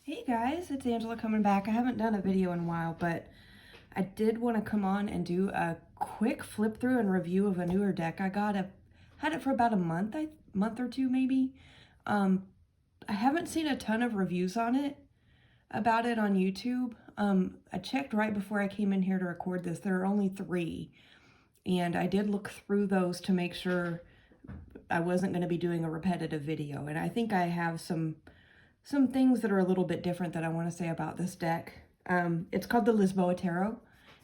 Hey guys, it's Angela coming back. I haven't done a video in a while, but I did want to come on and do a quick flip through and review of a newer deck I got. I've had it for about a month or two maybe. I haven't seen a ton of reviews about it on YouTube. I checked right before I came in here to record this. There are only 3, and I did look through those to make sure I wasn't going to be doing a repetitive video. And I think I have some things that are a little bit different that I want to say about this deck. It's called the Lisboa Tarot.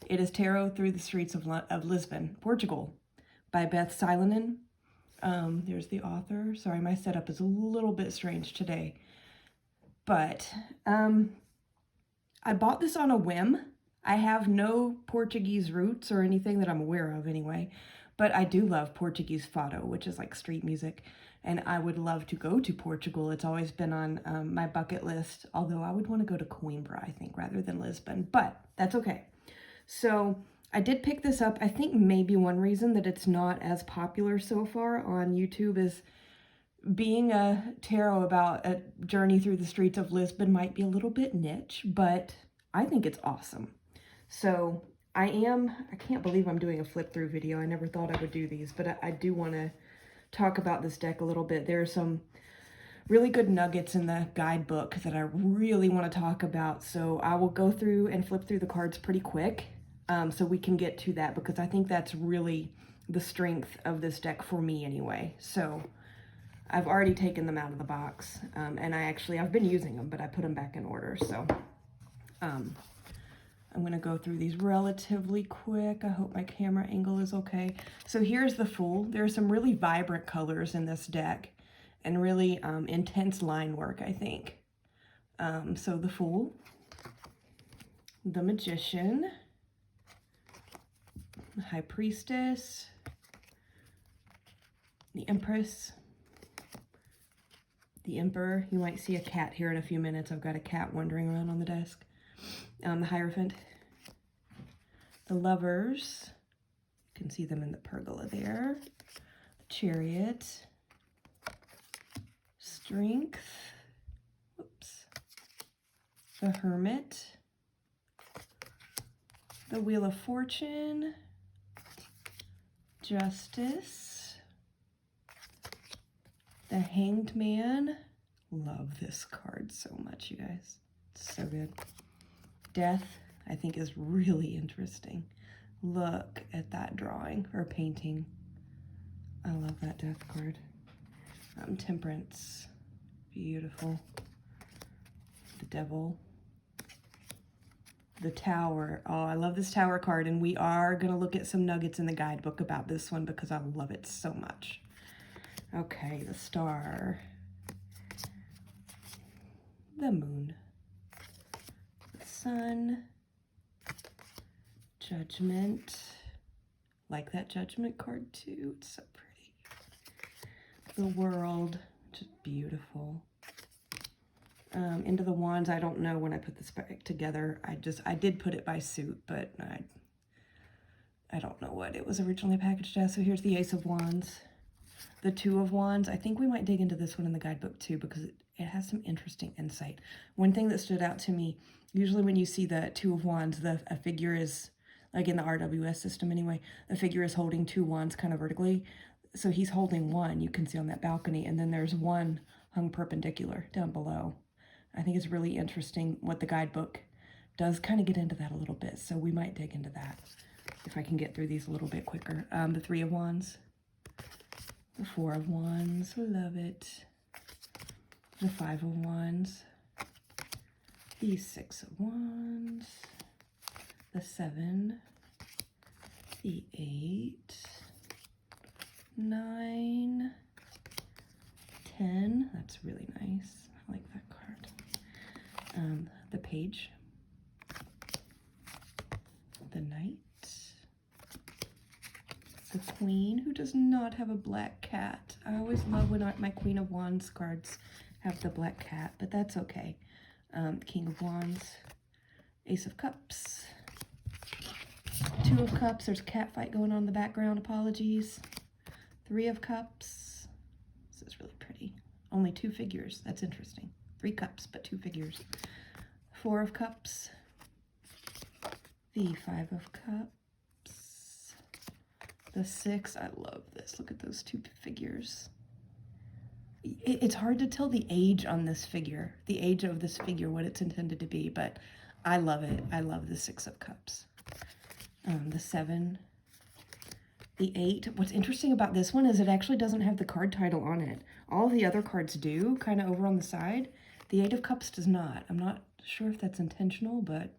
It is Tarot Through the Streets of Lisbon, Portugal, by Beth Silanen. There's the author. Sorry, my setup is a little bit strange today. But I bought this on a whim. I have no Portuguese roots or anything that I'm aware of anyway, but I do love Portuguese fado, which is like street music, and I would love to go to Portugal. It's always been on my bucket list, although I would want to go to Coimbra, I think, rather than Lisbon, but that's okay. So I did pick this up. I think maybe one reason that it's not as popular so far on YouTube is being a tarot about a journey through the streets of Lisbon might be a little bit niche, but I think it's awesome. So I can't believe I'm doing a flip through video. I never thought I would do these, but I do want to talk about this deck a little bit. There are some really good nuggets in the guidebook that I really want to talk about. So I will go through and flip through the cards pretty quick so we can get to that, because I think that's really the strength of this deck for me anyway. So I've already taken them out of the box, and I've been using them, but I put them back in order. So I'm going to go through these relatively quick. I hope my camera angle is okay. So here's the Fool. There are some really vibrant colors in this deck and really intense line work, I think. So the Fool, the Magician, the High Priestess, the Empress, the Emperor. You might see a cat here in a few minutes. I've got a cat wandering around on the desk. The Hierophant, the Lovers, you can see them in the pergola there, the Chariot, Strength, whoops, the Hermit, the Wheel of Fortune, Justice, the Hanged Man. Love this card so much, you guys. It's so good. Death, I think, is really interesting. Look at that drawing or painting. I love that Death card. Temperance, beautiful. The Devil, the Tower. Oh, I love this Tower card, and we are going to look at some nuggets in the guidebook about this one because I love it so much. Okay, the Star, the Moon, the Sun, Judgment. Like that Judgment card too. It's so pretty. The World, just beautiful. Into the Wands. I don't know when I put this back together. I did put it by suit, but I don't know what it was originally packaged as. So here's the Ace of Wands, the Two of Wands. I think we might dig into this one in the guidebook too, because it has some interesting insight. One thing that stood out to me, usually when you see the Two of Wands, a figure is, like in the RWS system anyway, the figure is holding 2 wands kind of vertically. So he's holding one, you can see on that balcony, and then there's one hung perpendicular down below. I think it's really interesting what the guidebook does kind of get into that a little bit. So we might dig into that if I can get through these a little bit quicker. The Three of Wands, the Four of Wands, love it. The Five of Wands, the Six of Wands, the 7, the 8, 9, 10. That's really nice. I like that card. The Page, the Knight, the Queen, who does not have a black cat. I always love when my Queen of Wands cards have the black cat, but that's okay. King of Wands, Ace of Cups, Two of Cups. There's a cat fight going on in the background. Apologies. Three of Cups. This is really pretty. Only 2 figures. That's interesting. 3 cups, but 2 figures. 4 of cups, the 5 of cups, the 6. I love this. Look at those 2 figures. It's hard to tell the age on this figure, the age of this figure, what it's intended to be, but I love it. I love the 6 of cups. The 7, the 8. What's interesting about this one is it actually doesn't have the card title on it. All the other cards do, kind of over on the side. The 8 of cups does not. I'm not sure if that's intentional, but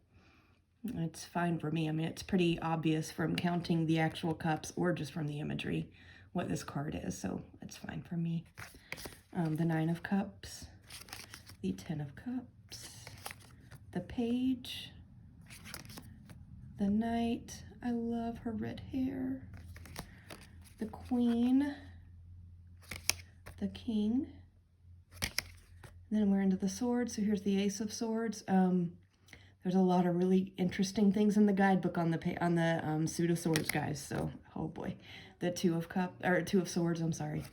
it's fine for me. I mean, it's pretty obvious from counting the actual cups or just from the imagery what this card is, so it's fine for me. The 9 of cups, the 10 of cups, the page, the knight. I love her red hair. The queen, the king. And then we're into the swords. So here's the ace of swords. There's a lot of really interesting things in the guidebook on the suit of swords, guys. So, oh boy, the 2 of swords. I'm sorry.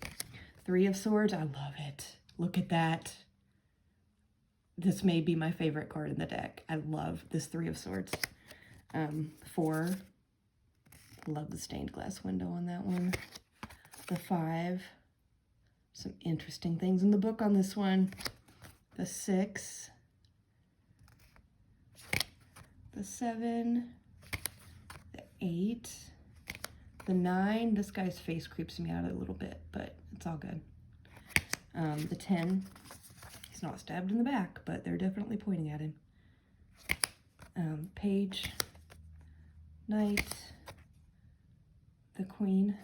3 of swords. I love it. Look at that. This may be my favorite card in the deck. I love this 3 of swords. 4. Love the stained glass window on that one. The 5. Some interesting things in the book on this one. The 6. The 7. The 8. The 9. This guy's face creeps me out a little bit, but it's all good. The 10. He's not stabbed in the back, but they're definitely pointing at him. Page. Knight. The queen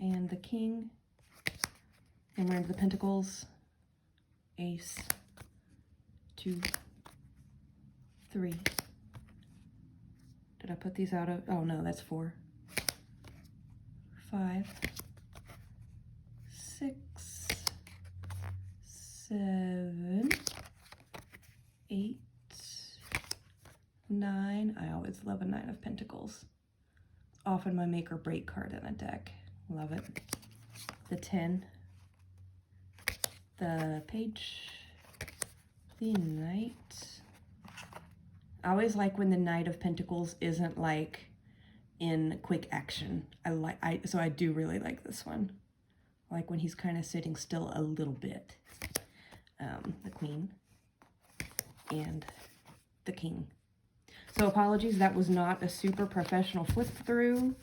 and the king. And we're into the pentacles. Ace. 2. 3. Did I put these out of? Oh no, that's 4. 5. 6. 7. 8. 9. I always love a 9 of pentacles. Often my make or break card in a deck. Love it. The 10. The page. The knight. I always like when the Knight of Pentacles isn't like in quick action. So I do really like this one. I like when he's kind of sitting still a little bit. The queen and the king. So apologies, that was not a super professional flip through.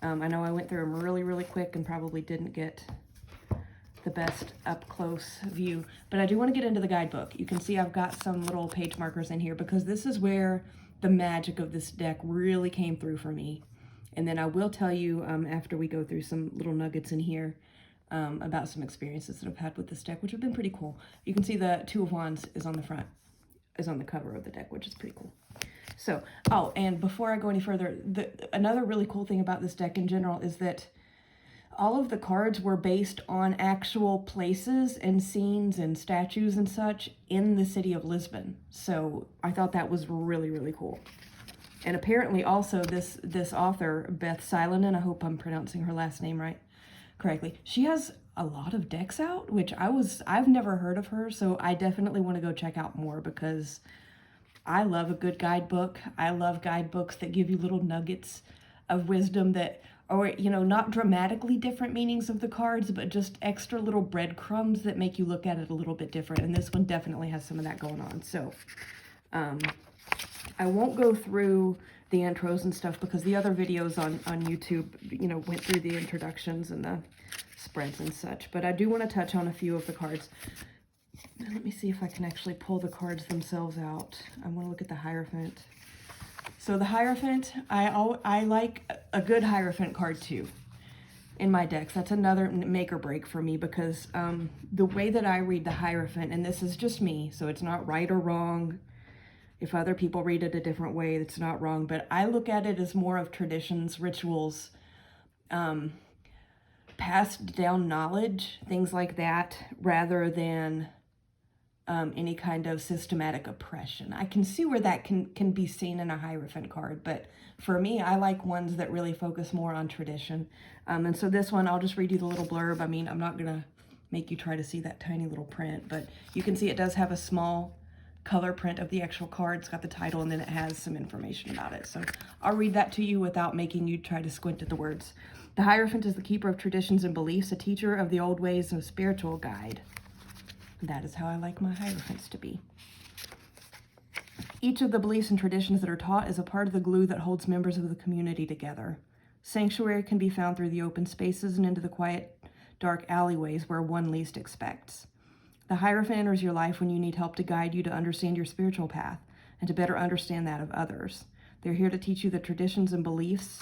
I know I went through them really, really quick and probably didn't get the best up close view, but I do want to get into the guidebook. You can see I've got some little page markers in here because this is where the magic of this deck really came through for me. And then I will tell you after we go through some little nuggets in here about some experiences that I've had with this deck, which have been pretty cool. You can see the 2 of Wands is on the front, is on the cover of the deck, which is pretty cool. So, oh, and before I go any further, another really cool thing about this deck in general is that all of the cards were based on actual places and scenes and statues and such in the city of Lisbon. So I thought that was really, really cool. And apparently also this author, Beth Silanen, I hope I'm pronouncing her last name correctly, she has a lot of decks out, which I've never heard of her, so I definitely want to go check out more because I love a good guidebook. I love guidebooks that give you little nuggets of wisdom that, or, you know, not dramatically different meanings of the cards, but just extra little breadcrumbs that make you look at it a little bit different. And this one definitely has some of that going on. So I won't go through the intros and stuff because the other videos on YouTube, you know, went through the introductions and the spreads and such. But I do want to touch on a few of the cards. Let me see if I can actually pull the cards themselves out. I want to look at the Hierophant. So the Hierophant, I like a good Hierophant card too in my decks. That's another make or break for me because the way that I read the Hierophant, and this is just me, so it's not right or wrong. If other people read it a different way, it's not wrong, but I look at it as more of traditions, rituals, passed down knowledge, things like that, rather than any kind of systematic oppression. I can see where that can be seen in a Hierophant card, but for me, I like ones that really focus more on tradition. And so this one, I'll just read you the little blurb. I mean, I'm not gonna make you try to see that tiny little print, but you can see it does have a small color print of the actual card. It's got the title, and then it has some information about it. So I'll read that to you without making you try to squint at the words. The Hierophant is the keeper of traditions and beliefs, a teacher of the old ways, and a spiritual guide. That is how I like my Hierophants to be. Each of the beliefs and traditions that are taught is a part of the glue that holds members of the community together. Sanctuary can be found through the open spaces and into the quiet, dark alleyways where one least expects. The Hierophant enters your life when you need help to guide you to understand your spiritual path and to better understand that of others. They're here to teach you the traditions and beliefs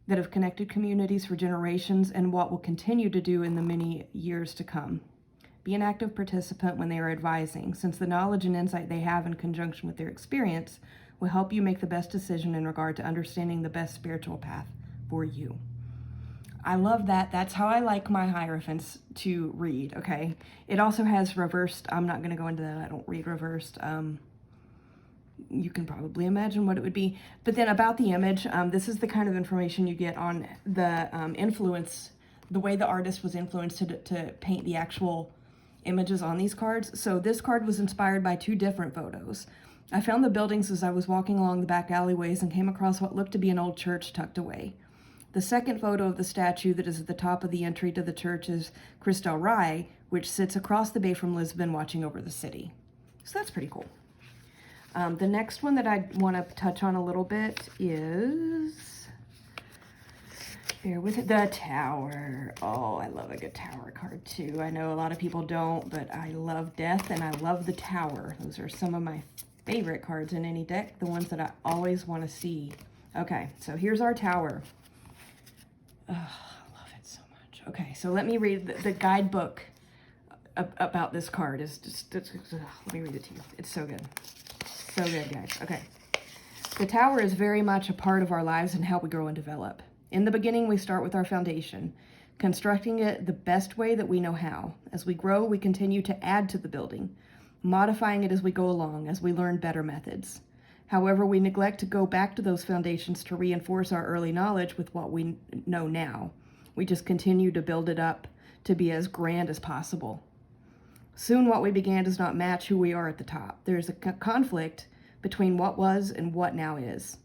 that have connected communities for generations and what will continue to do in the many years to come. Be an active participant when they are advising, since the knowledge and insight they have in conjunction with their experience will help you make the best decision in regard to understanding the best spiritual path for you. I love that. That's how I like my Hierophants to read, okay? It also has reversed. I'm not going to go into that. I don't read reversed. You can probably imagine what it would be. But then about the image, this is the kind of information you get on the influence, the way the artist was influenced to paint the actual images on these cards. So this card was inspired by two different photos. I found the buildings as I was walking along the back alleyways and came across what looked to be an old church tucked away. The second photo of the statue that is at the top of the entry to the church is Cristo Rei, which sits across the bay from Lisbon watching over the city. So that's pretty cool. The next one that I want to touch on a little bit is, bear with it, the Tower. Oh, I love a good Tower card too. I know a lot of people don't, but I love Death and I love the Tower. Those are some of my favorite cards in any deck, the ones that I always want to see. Okay, so here's our Tower. Oh, I love it so much. Okay, so let me read the guidebook about this card. Let me read it to you. It's so good. So good, guys. Okay. The Tower is very much a part of our lives and how we grow and develop. In the beginning, we start with our foundation, constructing it the best way that we know how. As we grow, we continue to add to the building, modifying it as we go along, as we learn better methods. However, we neglect to go back to those foundations to reinforce our early knowledge with what we know now. We just continue to build it up to be as grand as possible. Soon what we began does not match who we are at the top. There is a conflict between what was and what now is.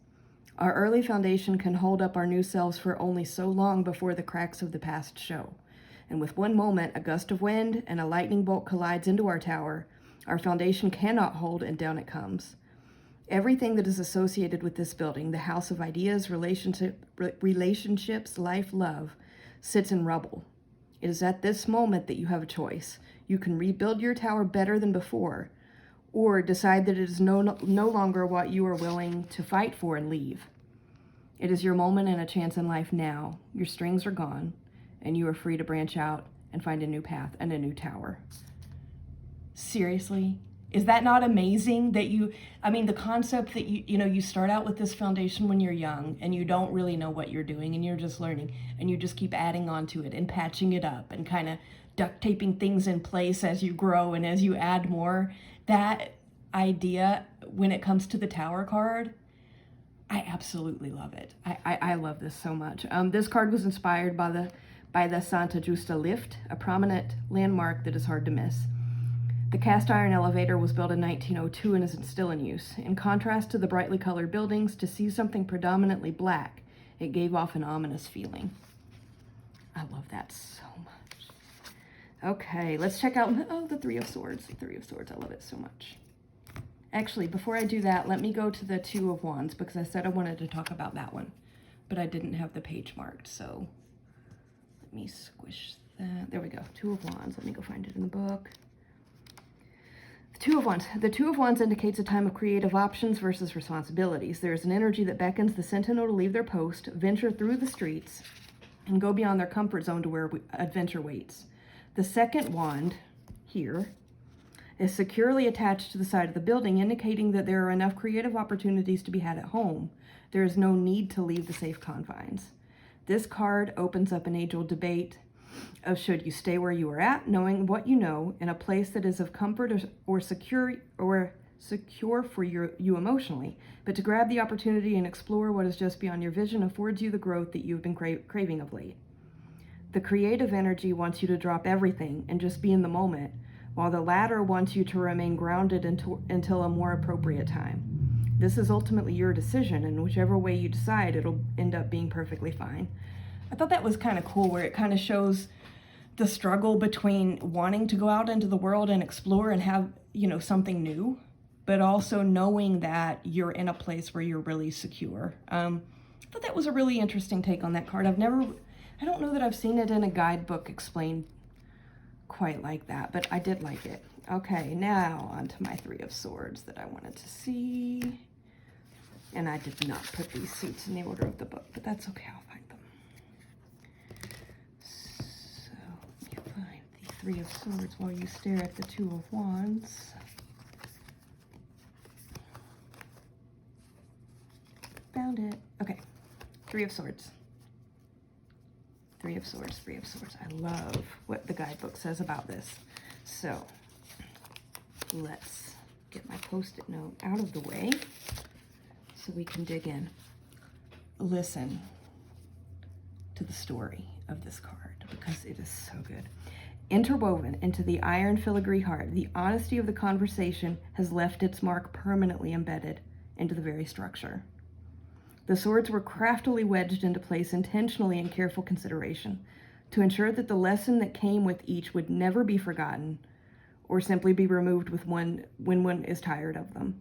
Our early foundation can hold up our new selves for only so long before the cracks of the past show. And with one moment, a gust of wind and a lightning bolt collides into our tower, our foundation cannot hold and down it comes. Everything that is associated with this building, the house of ideas, relationships, life, love, sits in rubble. It is at this moment that you have a choice. You can rebuild your tower better than before, or decide that it is no longer what you are willing to fight for and leave. It is your moment and a chance in life now. Your strings are gone, and you are free to branch out and find a new path and a new tower. Seriously? Is that not amazing that the concept that you start out with this foundation when you're young and you don't really know what you're doing and you're just learning and you just keep adding on to it and patching it up and kind of duct taping things in place as you grow and as you add more. That idea, when it comes to the Tower card, I absolutely love it. I love this so much. This card was inspired by the Santa Justa lift, a prominent landmark that is hard to miss. The cast iron elevator was built in 1902 and is still in use. In contrast to the brightly colored buildings, to see something predominantly black, it gave off an ominous feeling. I love that so much. Okay, let's check out, the Three of Swords. The Three of Swords, I love it so much. Actually, before I do that, let me go to the Two of Wands, because I said I wanted to talk about that one, but I didn't have the page marked, so let me squish that. There we go, Two of Wands. Let me go find it in the book. Two of Wands. The Two of Wands indicates a time of creative options versus responsibilities. There is an energy that beckons the sentinel to leave their post, venture through the streets, and go beyond their comfort zone to where adventure waits. The second wand, here, is securely attached to the side of the building, indicating that there are enough creative opportunities to be had at home. There is no need to leave the safe confines. This card opens up an age-old debate of should you stay where you are at, knowing what you know, in a place that is of comfort or secure for you emotionally, but to grab the opportunity and explore what is just beyond your vision affords you the growth that you've been craving of late. The creative energy wants you to drop everything and just be in the moment, while the latter wants you to remain grounded until a more appropriate time. This is ultimately your decision, and whichever way you decide, it'll end up being perfectly fine. I thought that was kind of cool, where it kind of shows the struggle between wanting to go out into the world and explore and have, something new, but also knowing that you're in a place where you're really secure. I thought that was a really interesting take on that card. I don't know that I've seen it in a guidebook explained quite like that, but I did like it. Okay, now on to my Three of Swords that I wanted to see. And I did not put these suits in the order of the book, but that's okay, I'll find them. So, let me find the Three of Swords while you stare at the Two of Wands. Found it. Okay, Three of Swords. Three of Swords, Three of Swords. I love what the guidebook says about this. So, let's get my Post-it note out of the way so we can dig in. Listen to the story of this card because it is so good. Interwoven into the iron filigree heart, the honesty of the conversation has left its mark permanently embedded into the very structure. The swords were craftily wedged into place intentionally in careful consideration to ensure that the lesson that came with each would never be forgotten or simply be removed when one is tired of them.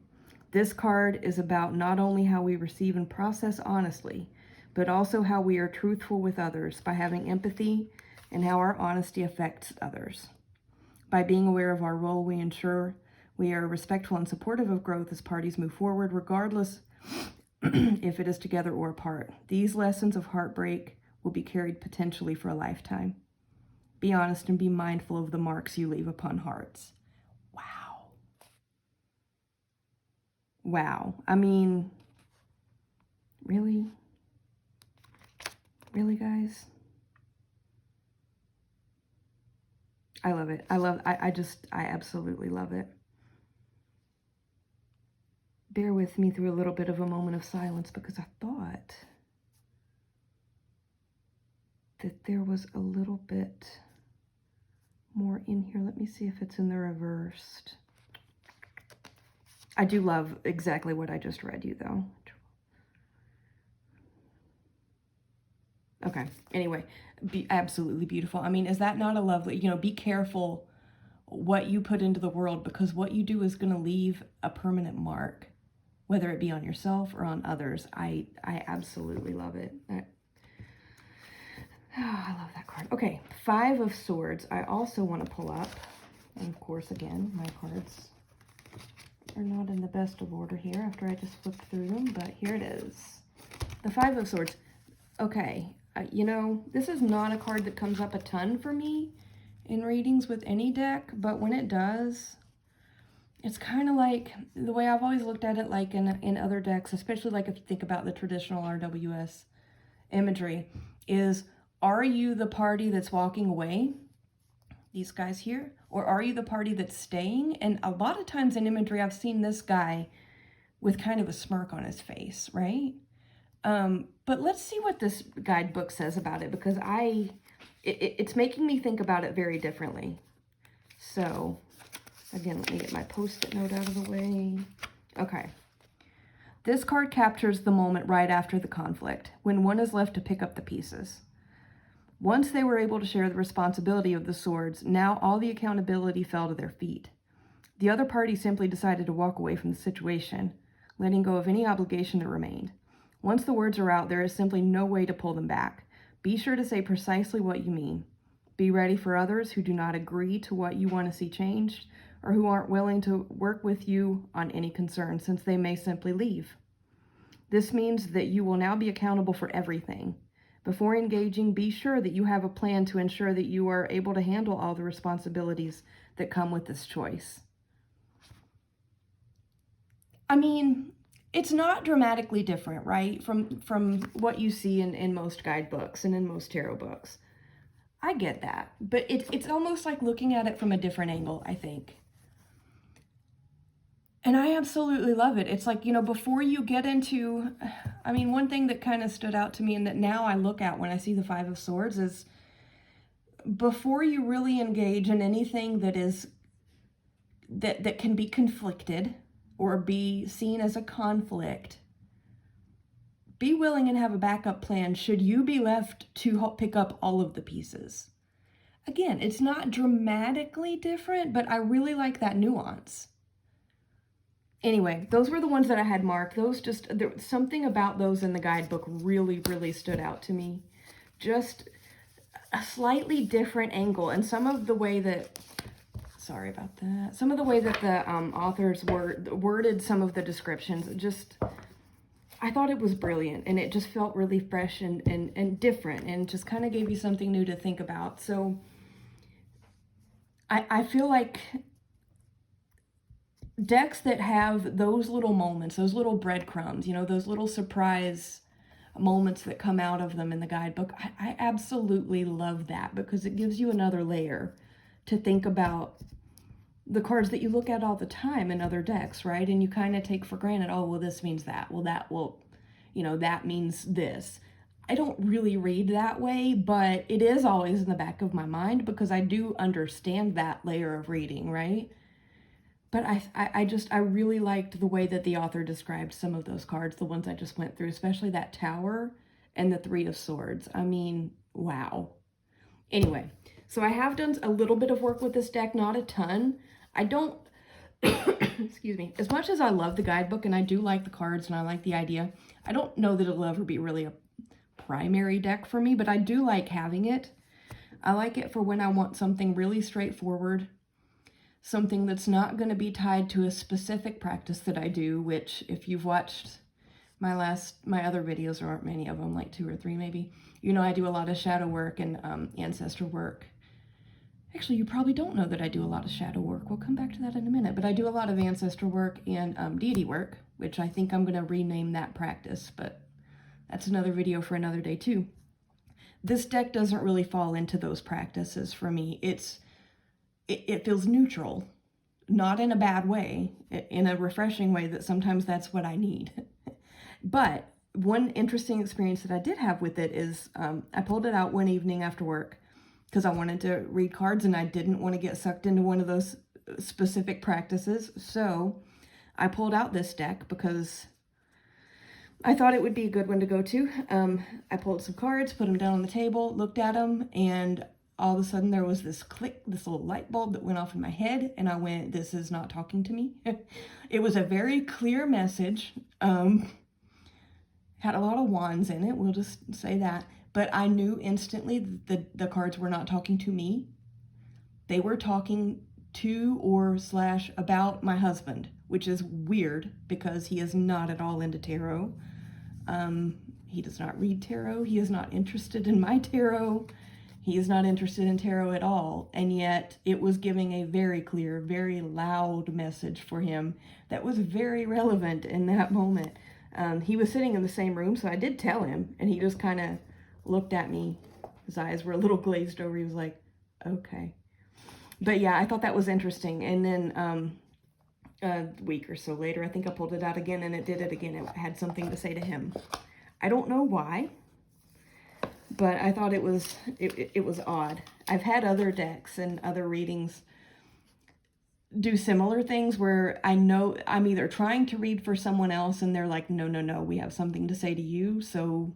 This card is about not only how we receive and process honestly, but also how we are truthful with others by having empathy and how our honesty affects others. By being aware of our role, we ensure we are respectful and supportive of growth as parties move forward, regardless if it is together or apart. These lessons of heartbreak will be carried potentially for a lifetime. Be honest and be mindful of the marks you leave upon hearts. Wow. Wow. I mean, really? Really, guys? I love it. I absolutely love it. Bear with me through a little bit of a moment of silence because I thought that there was a little bit more in here. Let me see if it's in the reversed. I do love exactly what I just read you, though. Okay, anyway, absolutely beautiful. I mean, is that not a lovely, be careful what you put into the world because what you do is going to leave a permanent mark, whether it be on yourself or on others. I absolutely love it. I love that card. Okay, Five of Swords. I also want to pull up, and of course, again, my cards are not in the best of order here after I just flipped through them, but here it is. The Five of Swords. Okay, this is not a card that comes up a ton for me in readings with any deck, but when it does, it's kind of like the way I've always looked at it, like in other decks, especially like if you think about the traditional RWS imagery, is are you the party that's walking away, these guys here, or are you the party that's staying? And a lot of times in imagery, I've seen this guy with kind of a smirk on his face, right? But let's see what this guidebook says about it because it's making me think about it very differently. So, again, let me get my Post-it note out of the way. Okay. This card captures the moment right after the conflict, when one is left to pick up the pieces. Once they were able to share the responsibility of the swords, now all the accountability fell to their feet. The other party simply decided to walk away from the situation, letting go of any obligation that remained. Once the words are out, there is simply no way to pull them back. Be sure to say precisely what you mean. Be ready for others who do not agree to what you want to see changed or who aren't willing to work with you on any concern, since they may simply leave. This means that you will now be accountable for everything. Before engaging, be sure that you have a plan to ensure that you are able to handle all the responsibilities that come with this choice. I mean, it's not dramatically different, right, from what you see in most guidebooks and in most tarot books. I get that, but it's almost like looking at it from a different angle, I think. And I absolutely love it. It's like, before you get into, I mean, one thing that kind of stood out to me and that now I look at when I see the Five of Swords is before you really engage in anything that can be conflicted or be seen as a conflict, be willing and have a backup plan should you be left to help pick up all of the pieces. Again, it's not dramatically different, but I really like that nuance. Anyway, those were the ones that I had marked. There was something about those in the guidebook really, really stood out to me. Just a slightly different angle, and some of the way that, sorry about that, some of the way that the authors worded some of the descriptions, I thought it was brilliant, and it just felt really fresh and different, and just kind of gave you something new to think about. So I feel like decks that have those little moments, those little breadcrumbs, those little surprise moments that come out of them in the guidebook, I absolutely love that, because it gives you another layer to think about the cards that you look at all the time in other decks, right? And you kind of take for granted, oh, well, this means that. Well, that means this. I don't really read that way, but it is always in the back of my mind, because I do understand that layer of reading, right? But I really liked the way that the author described some of those cards, the ones I just went through, especially that Tower and the Three of Swords. I mean, wow. Anyway, so I have done a little bit of work with this deck, not a ton. I don't, excuse me, as much as I love the guidebook and I do like the cards and I like the idea, I don't know that it'll ever be really a primary deck for me, but I do like having it. I like it for when I want something really straightforward, something that's not going to be tied to a specific practice that I do, which if you've watched my other videos, there aren't many of them, like 2 or 3 maybe, I do a lot of shadow work and ancestor work. Actually, you probably don't know that I do a lot of shadow work. We'll come back to that in a minute, but I do a lot of ancestor work and deity work, which I think I'm going to rename that practice, but that's another video for another day too. This deck doesn't really fall into those practices for me. It feels neutral, not in a bad way, in a refreshing way that sometimes that's what I need. But one interesting experience that I did have with it is I pulled it out one evening after work because I wanted to read cards and I didn't want to get sucked into one of those specific practices. So I pulled out this deck because I thought it would be a good one to go to. I pulled some cards, put them down on the table, looked at them, and all of a sudden there was this click, this little light bulb that went off in my head, and I went, this is not talking to me. It was a very clear message. Had a lot of wands in it, we'll just say that. But I knew instantly that the cards were not talking to me. They were talking to or / about my husband, which is weird because he is not at all into tarot. He does not read tarot. He is not interested in my tarot. He is not interested in tarot at all, and yet it was giving a very clear, very loud message for him that was very relevant in that moment. He was sitting in the same room, so I did tell him, and he just kind of looked at me. His eyes were a little glazed over. He was like, okay. But yeah, I thought that was interesting. And then a week or so later, I think I pulled it out again, and it did it again. It had something to say to him. I don't know why, but I thought it was odd. I've had other decks and other readings do similar things where I know I'm either trying to read for someone else and they're like, no, we have something to say to you, so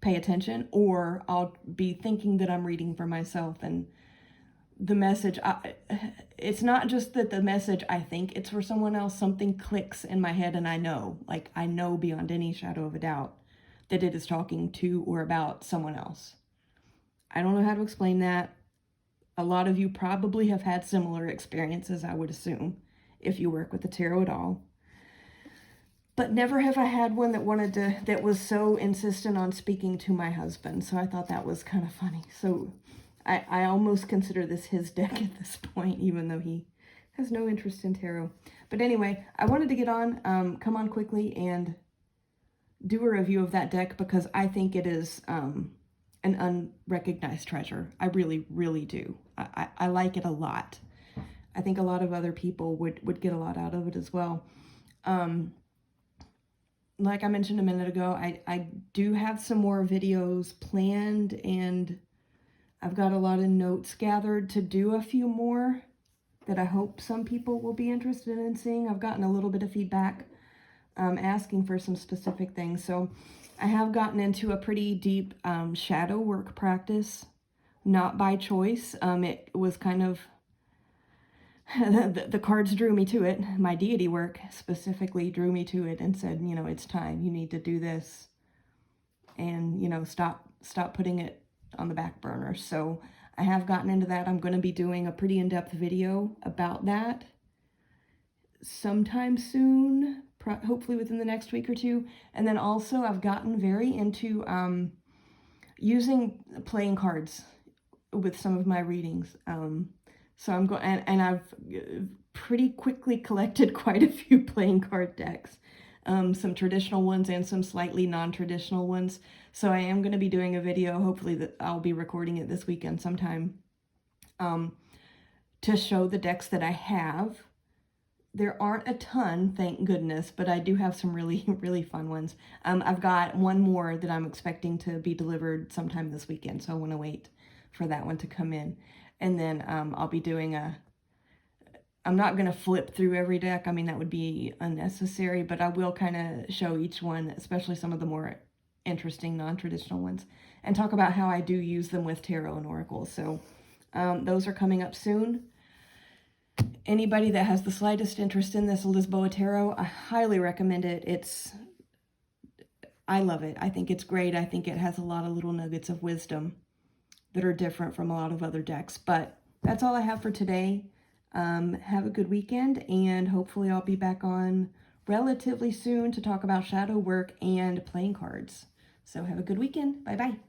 pay attention, or I'll be thinking that I'm reading for myself and the message, it's not just that the message I think it's for someone else, something clicks in my head and I know beyond any shadow of a doubt that it is talking to or about someone else. I don't know how to explain that. A lot of you probably have had similar experiences, I would assume, if you work with the tarot at all. But never have I had one that was so insistent on speaking to my husband. So I thought that was kind of funny. So I almost consider this his deck at this point, even though he has no interest in tarot. But anyway, I wanted to get on, come on quickly and do a review of that deck because I think it is an unrecognized treasure. I really, really do. I like it a lot. I think a lot of other people would get a lot out of it as well. Like I mentioned a minute ago, I do have some more videos planned and I've got a lot of notes gathered to do a few more that I hope some people will be interested in seeing. I've gotten a little bit of feedback asking for some specific things. So I have gotten into a pretty deep shadow work practice, not by choice. It was kind of, the cards drew me to it. My deity work specifically drew me to it and said, you know, it's time. You need to do this and, you know, stop putting it on the back burner. So I have gotten into that. I'm going to be doing a pretty in-depth video about that sometime soon, hopefully within the next week or two. And then also I've gotten very into using playing cards with some of my readings. So I'm going, and I've pretty quickly collected quite a few playing card decks. Some traditional ones and some slightly non-traditional ones. So I am going to be doing a video, hopefully that I'll be recording it this weekend sometime, to show the decks that I have. There aren't a ton, thank goodness, but I do have some really, really fun ones. I've got one more that I'm expecting to be delivered sometime this weekend, so I want to wait for that one to come in. And then I'll be doing I'm not going to flip through every deck. I mean, that would be unnecessary, but I will kind of show each one, especially some of the more interesting non-traditional ones, and talk about how I do use them with tarot and oracles. So those are coming up soon. Anybody that has the slightest interest in this Lisboa Tarot, I highly recommend it. I love it. I think it's great. I think it has a lot of little nuggets of wisdom that are different from a lot of other decks. But that's all I have for today. Have a good weekend, and hopefully I'll be back on relatively soon to talk about shadow work and playing cards. So have a good weekend. Bye-bye.